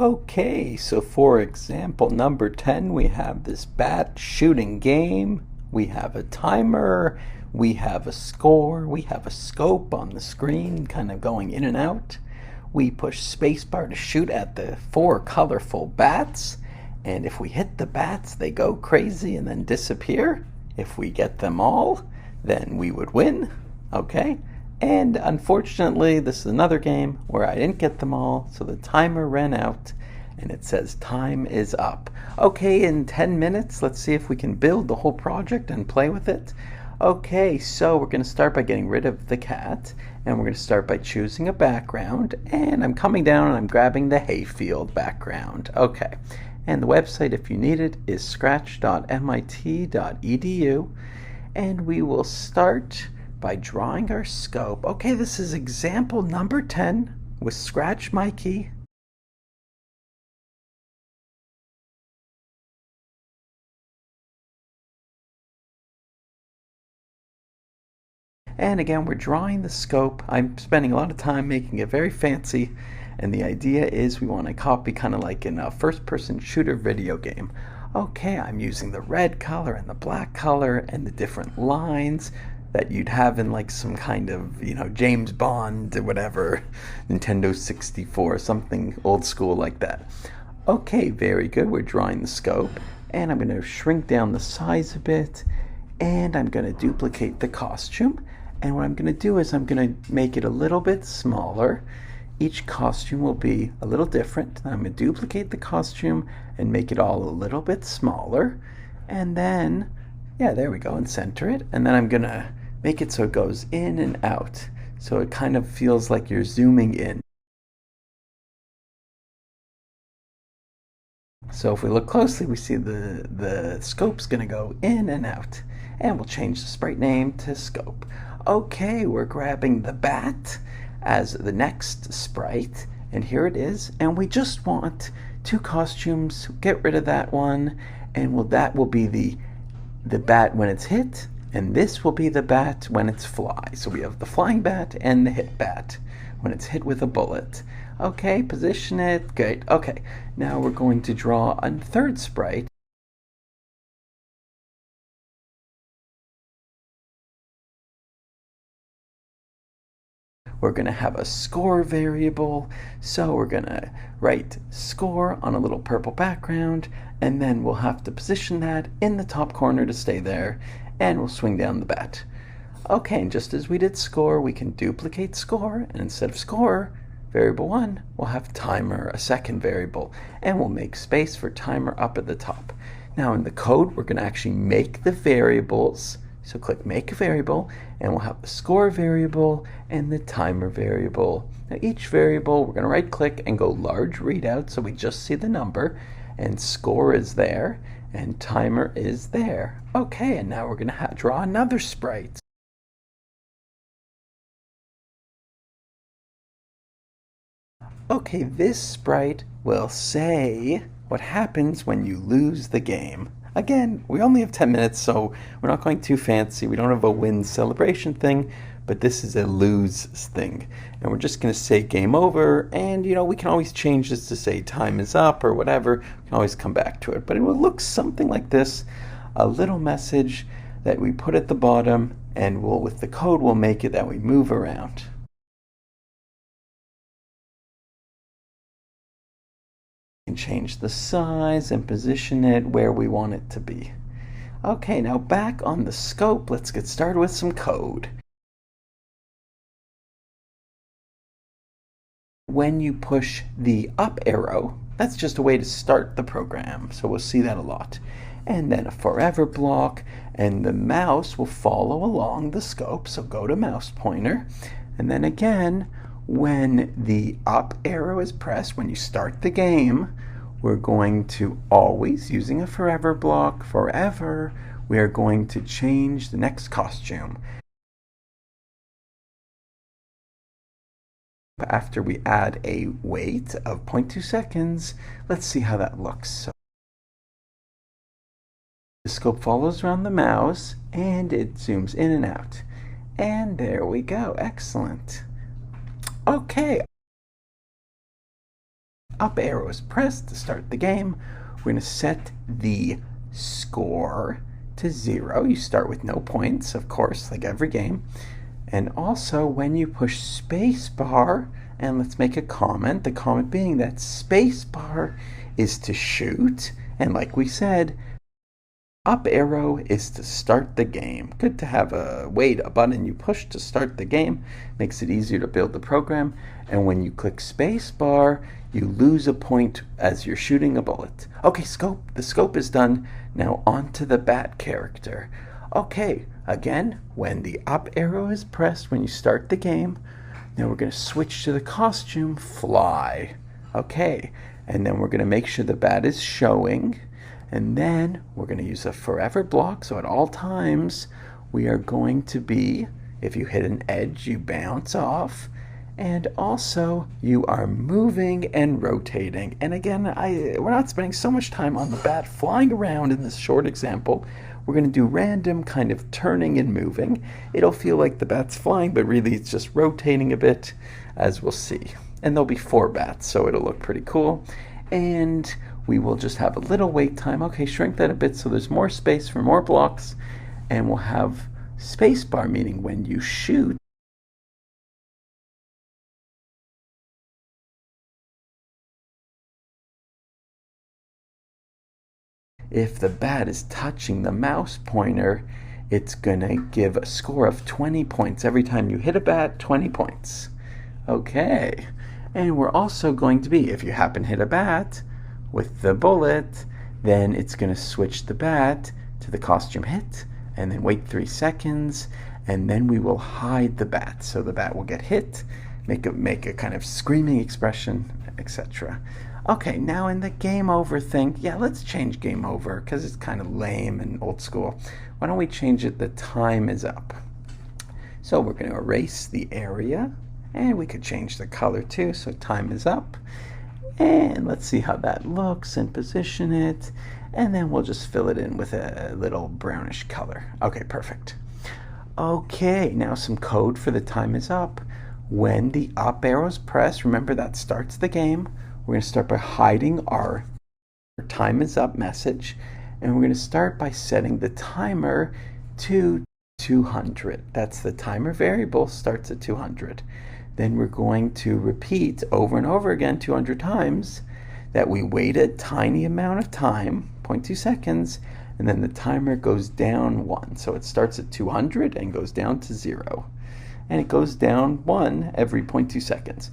Okay, so for example number 10, we have this bat shooting game. We have a timer, we have a score, we have a scope on the screen kind of going in and out. We push spacebar to shoot at the 4 colorful bats, and if we hit the bats, they go crazy and then disappear. If we get them all, then we would win. Okay? And unfortunately, this is another game where I didn't get them all, so the timer ran out and it says time is up. Okay, in 10 minutes, let's see if we can build the whole project and play with it. Okay, so we're going to start by getting rid of the cat, and we're going to start by choosing a background, and I'm coming down and I'm grabbing the hayfield background. Okay, and the website, if you need it, is scratch.mit.edu, and we will start by drawing our scope. Okay, this is example number 10 with Scratch My Key. And again, we're drawing the scope. I'm spending a lot of time making it very fancy, and the idea is we want to copy kind of like in a first-person shooter video game. Okay, I'm using the red color and the black color and the different lines that you'd have in like some kind of, James Bond or whatever, Nintendo 64, something old school like that. Okay, very good. We're drawing the scope, and I'm going to shrink down the size a bit, and I'm going to duplicate the costume. And what I'm going to do is I'm going to make it a little bit smaller. Each costume will be a little different. I'm going to duplicate the costume and make it all a little bit smaller. And then, yeah, there we go, and center it. And then I'm going to make it so it goes in and out. So it kind of feels like you're zooming in. So if we look closely, we see the scope's going to go in and out. And we'll change the sprite name to scope. Okay, we're grabbing the bat as the next sprite, and here it is. And we just want 2 costumes. Get rid of that one, and that will be the bat when it's hit, and this will be the bat when it's fly. So we have the flying bat and the hit bat when it's hit with a bullet. Okay, position it. Good. Okay, now we're going to draw a third sprite. We're going to have a score variable, so we're going to write score on a little purple background, and then we'll have to position that in the top corner to stay there, and we'll swing down the bat. Okay, and just as we did score, we can duplicate score, and instead of score, variable 1, we'll have timer, a second variable, and we'll make space for timer up at the top. Now in the code, we're going to actually make the variables. So click make a variable, and we'll have the score variable and the timer variable. Now each variable, we're going to right click and go large readout, so we just see the number, and score is there, and timer is there. Okay, and now we're going to draw another sprite. Okay, this sprite will say what happens when you lose the game. Again, we only have 10 minutes, so we're not going too fancy. We don't have a win celebration thing, but this is a lose thing. And we're just going to say game over, and we can always change this to say time is up or whatever. We can always come back to it. But it will look something like this, a little message that we put at the bottom, and with the code, we'll make it that we move around. Can change the size and position it where we want it to be. Okay, now back on the scope, let's get started with some code. When you push the up arrow, that's just a way to start the program, so we'll see that a lot. And then a forever block, and the mouse will follow along the scope, so go to mouse pointer, and then again, when the up arrow is pressed, when you start the game, we're going to always, using a forever block, forever, we are going to change the next costume. After we add a wait of 0.2 seconds, let's see how that looks. So the scope follows around the mouse, and it zooms in and out. And there we go. Excellent. Okay. Up arrow is pressed to start the game. We're going to set the score to 0. You start with no points, of course, like every game. And also, when you push spacebar, and let's make a comment, the comment being that spacebar is to shoot, and like we said, up arrow is to start the game. Good to have a button you push to start the game. Makes it easier to build the program. And when you click spacebar, you lose a point as you're shooting a bullet. Okay, the scope is done. Now on to the bat character. Okay, again, when the up arrow is pressed, when you start the game, now we're going to switch to the costume fly. Okay, and then we're going to make sure the bat is showing. And then we're going to use a forever block. So at all times, we are going to be, if you hit an edge, you bounce off. And also, you are moving and rotating. And again, we're not spending so much time on the bat flying around in this short example. We're going to do random kind of turning and moving. It'll feel like the bat's flying, but really it's just rotating a bit, as we'll see. And there'll be 4 bats, so it'll look pretty cool. And we will just have a little wait time. Okay, shrink that a bit so there's more space for more blocks. And we'll have spacebar, meaning when you shoot, if the bat is touching the mouse pointer, it's going to give a score of 20 points. Every time you hit a bat, 20 points. Okay. And we're also going to be, if you happen to hit a bat with the bullet, then it's going to switch the bat to the costume hit, and then wait 3 seconds, and then we will hide the bat. So the bat will get hit, make a kind of screaming expression, etc. Okay, now in the game over thing, yeah, let's change game over because it's kind of lame and old school. Why don't we change it, the time is up. So we're going to erase the area, and we could change the color too, so time is up. And let's see how that looks and position it. And then we'll just fill it in with a little brownish color. Okay, perfect. Okay, now some code for the time is up. When the up arrow is pressed, remember that starts the game. We're going to start by hiding our time is up message. And we're going to start by setting the timer to 200. That's the timer variable, starts at 200. Then we're going to repeat over and over again 200 times that we wait a tiny amount of time, 0.2 seconds, and then the timer goes down 1. So it starts at 200 and goes down to 0. And it goes down 1 every 0.2 seconds.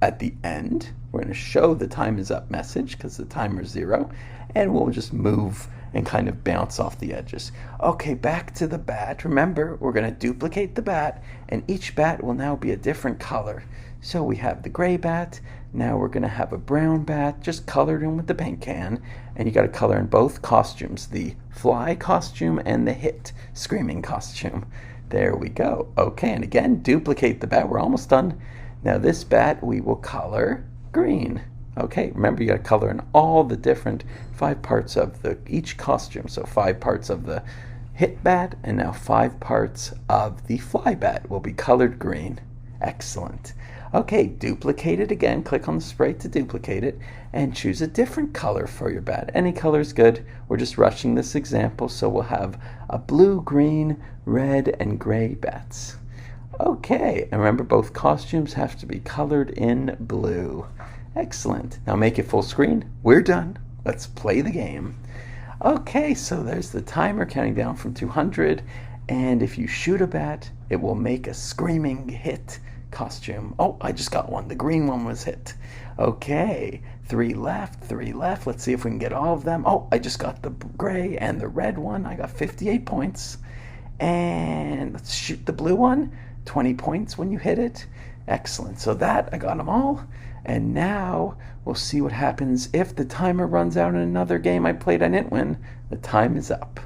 At the end, we're going to show the time is up message because the timer is 0, and we'll just move and kind of bounce off the edges. Okay, back to the bat. Remember, we're going to duplicate the bat, and each bat will now be a different color. So we have the gray bat. Now we're going to have a brown bat, just colored in with the paint can, and you got to color in both costumes, the fly costume and the hit screaming costume. There we go. Okay, and again, duplicate the bat. We're almost done. Now this bat we will color green. Okay, remember you got to color in all the different 5 parts of each costume. So 5 parts of the hit bat, and now 5 parts of the fly bat will be colored green. Excellent. Okay, duplicate it again. Click on the sprite to duplicate it, and choose a different color for your bat. Any color is good. We're just rushing this example, so we'll have a blue, green, red, and gray bats. Okay, and remember both costumes have to be colored in blue. Excellent. Now make it full screen. We're done. Let's play the game. Okay, so there's the timer counting down from 200, and if you shoot a bat, it will make a screaming hit costume. Oh, I just got one. The green one was hit. Okay, 3 left, 3 left. Let's see if we can get all of them. Oh, I just got the gray and the red one. I got 58 points. And let's shoot the blue one. 20 points when you hit it. Excellent. So that, I got them all. And now we'll see what happens if the timer runs out in another game I played I didn't win. The time is up.